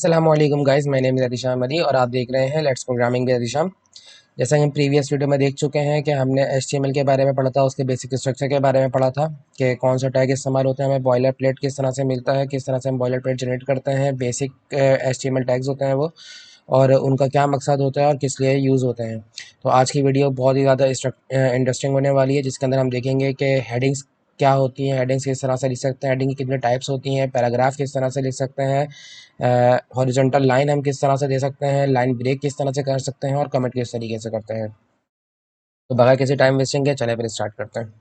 अस्सलामुअलैकुम guys, my name is Adisham Ali और आप देख रहे हैं लेट्स प्रोग्रामिंग विद अदिशाम। जैसा कि हम प्रीवियस वीडियो में देख चुके हैं कि हमने एचटीएमएल के बारे में पढ़ा था, उसके बेसिक स्ट्रक्चर के बारे में पढ़ा था कि कौन सा टैग इस्तेमाल होता है, हमें बॉयलर प्लेट किस तरह से मिलता है, किस तरह से हम बॉयलर प्लेट जनरेट करते हैं, बेसिक एचटीएमएल टैग्स होते हैं वो, और उनका क्या मकसद होता है और किस लिए यूज़ होते हैं। तो आज की वीडियो बहुत ही ज़्यादा इंटरेस्टिंग होने वाली है, जिसके अंदर हम देखेंगे कि हेडिंग्स क्या होती हैं, हेडिंग्स किस तरह से लिख सकते हैं, हेडिंग की कितने टाइप्स होती हैं, पैराग्राफ किस तरह से लिख सकते हैं, हॉरिजॉन्टल लाइन हम किस तरह से दे सकते हैं, लाइन ब्रेक किस तरह से कर सकते हैं और कमेंट किस तरीके से करते हैं। तो बगैर किसी टाइम वेस्टिंग के चले फिर स्टार्ट करते हैं।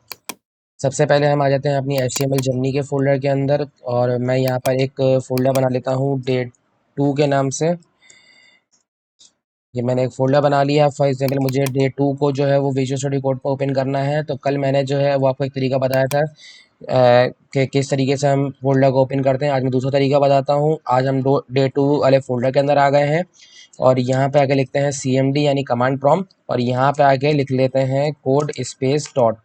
सबसे पहले हम आ जाते हैं अपनी HTML जर्नी के फोल्डर के अंदर, और मैं यहाँ पर एक फोल्डर बना लेता हूँ डे 2 के नाम से। ये मैंने एक फ़ोल्डर बना लिया। फॉर एग्जांपल मुझे डे 2 को जो है वो विजुअल स्टूडियो कोड पर ओपन करना है। तो कल मैंने जो है वो आपको एक तरीका बताया था कि किस तरीके से हम फ़ोल्डर को ओपन करते हैं। आज मैं दूसरा तरीका बताता हूँ। आज हम डे 2 वाले फ़ोल्डर के अंदर आ गए हैं और यहाँ पे आके लिखते हैं CMD यानी कमांड प्रॉम्प्ट, और यहाँ पे आके लिख लेते हैं कोड स्पेस डॉट।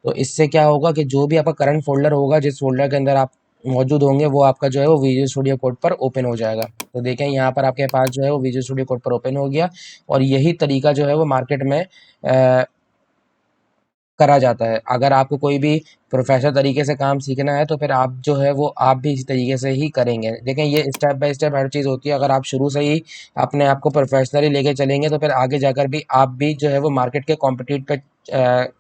तो इससे क्या होगा कि जो भी आपका करंट फ़ोल्डर होगा, जिस फ़ोल्डर के अंदर आप मौजूद होंगे, वो आपका जो है वो विजुअल स्टूडियो कोड पर ओपन हो जाएगा। तो देखें यहाँ पर आपके पास जो है वो विजुअल स्टूडियो कोड पर ओपन हो गया, और यही तरीका जो है वो मार्केट में करा जाता है। अगर आपको कोई भी प्रोफेशनल तरीके से काम सीखना है तो फिर आप जो है वो आप भी इसी तरीके से ही करेंगे। देखें ये स्टेप बाय स्टेप हर चीज़ होती है। अगर आप शुरू से ही अपने आप को प्रोफेशनली लेके चलेंगे तो फिर आगे जाकर भी आप भी जो है वो मार्केट के कॉम्पिटिट पे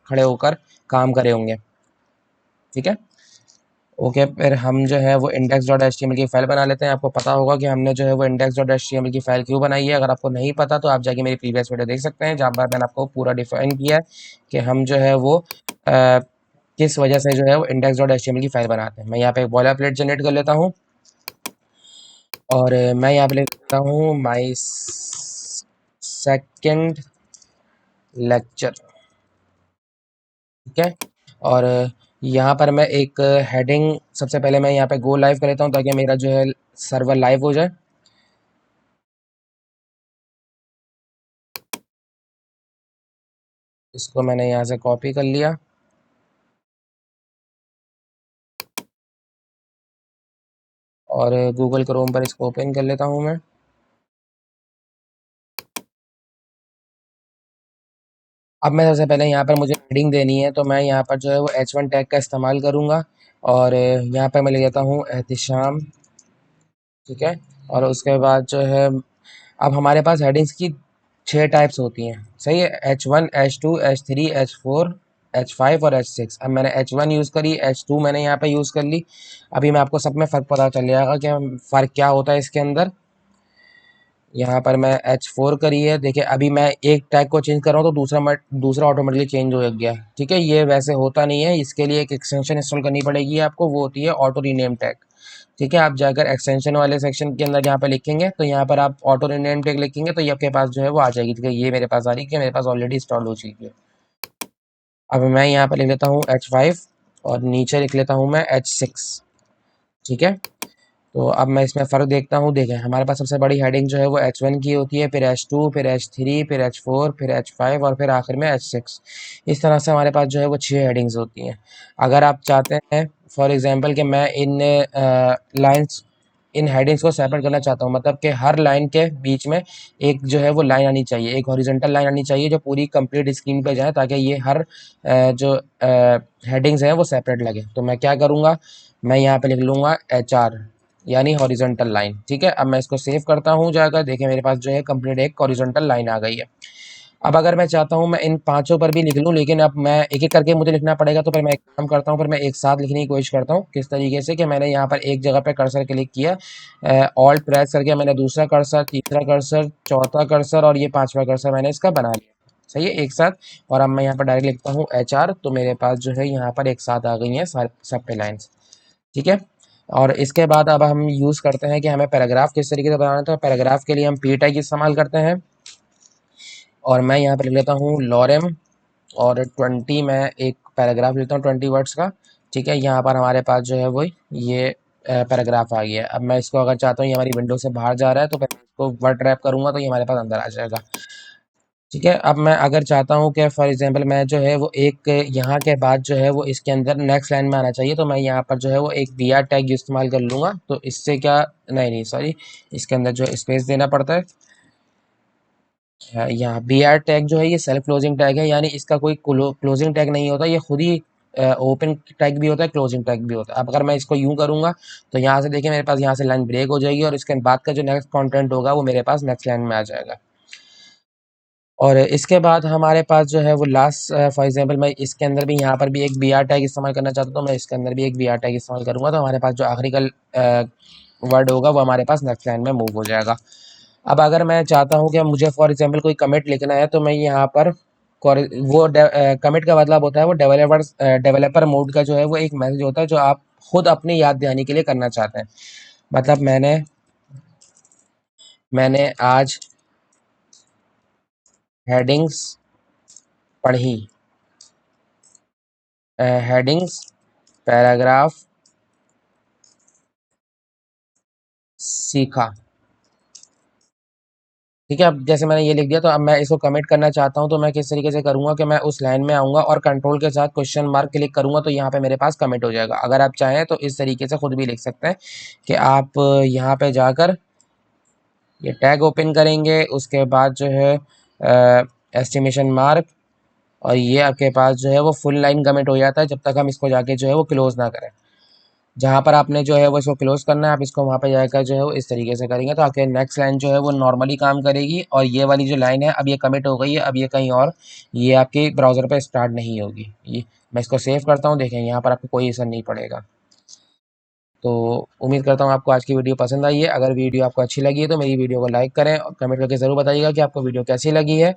खड़े होकर काम करे होंगे। ठीक है, ओके। फिर हम जो है वो index dot H T M L की फ़ाइल बना लेते हैं। आपको पता होगा कि हमने जो है वो index dot H T M L की फ़ाइल क्यों बनाई है। अगर आपको नहीं पता तो आप जाके मेरी प्रीवियस वीडियो देख सकते हैं, जहाँ पर मैंने आपको पूरा डिफाइन किया है कि हम जो है वो किस वजह से जो है वो index dot H T M L की फ़ाइल बनाते हैं। मैं यहाँ पे एक बॉयलर प्लेट जनरेट कर लेता हूँ, और मैं यहाँ पे लिख लेता हूँ माई सेकेंड लेक्चर। ठीक है, और यहाँ पर मैं एक हेडिंग सबसे पहले मैं यहाँ पे गो लाइव कर लेता हूँ ताकि मेरा जो है सर्वर लाइव हो जाए। इसको मैंने यहाँ से कॉपी कर लिया, और गूगल क्रोम पर इसको ओपन कर लेता हूँ मैं। अब मैं सबसे पहले यहाँ पर मुझे हेडिंग देनी है, तो मैं यहाँ पर जो है वो H1 टैग का इस्तेमाल करूँगा, और यहाँ पर मैं ले लेता हूँ एहतिशाम। ठीक है, और उसके बाद जो है अब हमारे पास हेडिंग्स की 6 टाइप्स होती हैं। सही है, H1, H2, H3, H4, H5 और H6। अब मैंने H1 यूज़ करी, H2 मैंने यहाँ पे यूज़ कर ली। अभी मैं आपको सब में फ़र्क पता चल जाएगा कि फ़र्क क्या होता है इसके अंदर। यहाँ पर मैं H4 करी है। देखिए अभी मैं एक टैग को चेंज कर रहा हूँ तो दूसरा ऑटोमेटिकली चेंज हो गया। ठीक है, ये वैसे होता नहीं है, इसके लिए एक एक्सटेंशन इंस्टॉल करनी पड़ेगी आपको, वो होती है ऑटो रीनेम टैग। ठीक है, आप जाकर एक्सटेंशन वाले सेक्शन के अंदर यहाँ पर लिखेंगे, तो यहाँ पर आप ऑटो रीनेम टैग लिखेंगे तो ये आपके पास जो है वो आ जाएगी। ठीक है, ये मेरे पास आ रही है, मेरे पास ऑलरेडी इंस्टॉल हो चुकी है। अब मैं यहाँ पर लिख लेता हूँ H5, और नीचे लिख लेता हूँ मैं H6। ठीक है, तो अब मैं इसमें फ़र्क देखता हूँ। देखें हमारे पास सबसे बड़ी हेडिंग जो है वो H1 की होती है, फिर H2, फिर H3, फिर H4, फिर H5 और फिर आखिर में H6। इस तरह से हमारे पास जो है वो 6 हेडिंग्स होती हैं। अगर आप चाहते हैं फॉर एग्जांपल कि मैं लाइंस इन हेडिंग्स को सेपरेट करना चाहता हूँ, मतलब कि हर लाइन के बीच में एक जो है वो लाइन आनी चाहिए, एक हॉरिजॉन्टल लाइन आनी चाहिए जो पूरी कंप्लीट स्क्रीन पे जाए, ताकि ये हर जो हेडिंग्स हैं वो सेपरेट लगे। तो मैं क्या करूँगा, मैं यहाँ पे लिख लूँगा HR यानी हॉरिजॉन्टल लाइन। ठीक है, अब मैं इसको सेव करता हूँ जाकर। देखिए मेरे पास जो है कंप्लीट एक हॉरिजॉन्टल लाइन आ गई है। अब अगर मैं चाहता हूँ मैं इन पांचों पर भी लिख लूँ, लेकिन अब मैं एक एक करके मुझे लिखना पड़ेगा, तो फिर मैं एक काम करता हूँ, फिर मैं एक साथ लिखने की कोशिश करता हूँ। किस तरीके से कि मैंने यहाँ पर एक जगह पे कर्सर क्लिक किया, ऑल्ट प्रेस करके मैंने दूसरा कर्सर, तीसरा कर्सर, चौथा कर्सर और ये पांचवा कर्सर मैंने इसका बना लिया। सही है, एक साथ। और अब मैं यहाँ पर डायरेक्ट लिखता हूँ HR, तो मेरे पास जो है यहाँ पर एक साथ आ गई हैं सब पे लाइन्स। ठीक है, और इसके बाद अब हम यूज़ करते हैं कि हमें पैराग्राफ किस तरीके से बनाना है। तो पैराग्राफ के लिए हम P टैग इस्तेमाल करते हैं, और मैं यहाँ पर लिख लेता हूँ लॉरेम, और 20 मैं एक पैराग्राफ लेता हूँ 20 वर्ड्स का। ठीक है, यहाँ पर हमारे पास जो है वो ये पैराग्राफ आ गया है। अब मैं इसको अगर चाहता हूँ ये हमारी विंडो से बाहर जा रहा है, तो मैं इसको वर्ड रैप करूँगा तो ये हमारे पास अंदर आ जाएगा। ठीक है। अब मैं अगर चाहता हूँ कि फॉर एग्जांपल मैं जो है वो एक यहाँ के बाद जो है वो इसके अंदर नेक्स्ट लाइन में आना चाहिए, तो मैं यहाँ पर जो है वो एक बी आर टैग इस्तेमाल कर लूँगा। तो इससे क्या, नहीं नहीं सॉरी, इसके अंदर जो स्पेस देना पड़ता है। यहाँ बी आर टैग जो है ये सेल्फ क्लोजिंग टैग है, यानी इसका कोई क्लोजिंग टैग नहीं होता, ये खुद ही ओपन टैग भी होता है, क्लोजिंग टैग भी होता है। अब अगर मैं इसको यूं करूंगा तो यहाँ से देखिए मेरे पास यहाँ से लाइन ब्रेक हो जाएगी और इसके बाद का जो नेक्स्ट कंटेंट होगा वो मेरे पास नेक्स्ट लाइन में आ जाएगा। और इसके बाद हमारे पास जो है वो लास्ट, फॉर एग्जांपल मैं इसके अंदर भी यहाँ पर भी एक बी आर टैग इस्तेमाल करना चाहता हूँ, तो मैं इसके अंदर भी एक बी आर टैग इस्तेमाल करूँगा, तो हमारे पास जो आखिरी का वर्ड होगा वो हमारे पास नेक्स्ट लाइन में मूव हो जाएगा। अब अगर मैं चाहता हूँ कि मुझे फॉर एग्जांपल कोई कमिट लिखना है, तो मैं यहाँ पर वो कमिट का मतलब होता है वो डेवलपर मोड का जो है वो एक मैसेज होता है जो आप खुद अपनी याद दहानी के लिए करना चाहते हैं। मतलब मैंने आज हेडिंग्स पढ़ी, हेडिंग्स पैराग्राफ सीखा। ठीक है, अब जैसे मैंने ये लिख दिया, तो अब मैं इसको कमिट करना चाहता हूँ, तो मैं किस तरीके से करूँगा कि मैं उस लाइन में आऊँगा और कंट्रोल के साथ क्वेश्चन मार्क क्लिक करूँगा, तो यहाँ पे मेरे पास कमिट हो जाएगा। अगर आप चाहें तो इस तरीके से खुद भी लिख सकते हैं कि आप यहाँ पे जाकर ये टैग ओपन करेंगे, उसके बाद जो है एस्टिमेशन मार्क, और ये आपके पास जो है वो फुल लाइन कमिट हो जाता है जब तक हम इसको जाके जो है वो क्लोज ना करें। जहाँ पर आपने जो है वो इसको क्लोज करना है, आप इसको वहाँ पे जाकर जो है वो इस तरीके से करेंगे, तो आपके नेक्स्ट लाइन जो है वो नॉर्मली काम करेगी। और ये वाली जो लाइन है अब ये कमिट हो गई है, अब ये कहीं और, ये आपके ब्राउज़र पे स्टार्ट नहीं होगी। ये मैं इसको सेव करता हूँ, देखें यहाँ पर आपको कोई असर नहीं पड़ेगा। तो उम्मीद करता हूँ आपको आज की वीडियो पसंद आई है। अगर वीडियो आपको अच्छी लगी है तो मेरी वीडियो को लाइक करें और कमेंट करके ज़रूर बताइएगा कि आपको वीडियो कैसी लगी है।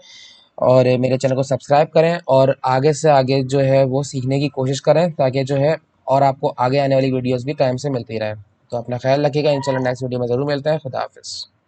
और मेरे चैनल को सब्सक्राइब करें और आगे से आगे जो है वो सीखने की कोशिश करें, ताकि जो है और आपको आगे आने वाली वीडियोस भी टाइम से मिलती रहे। तो अपना ख्याल रखिएगा, इंशाल्लाह नेक्स्ट वीडियो में ज़रूर मिलते हैं। खुदा हाफिज़।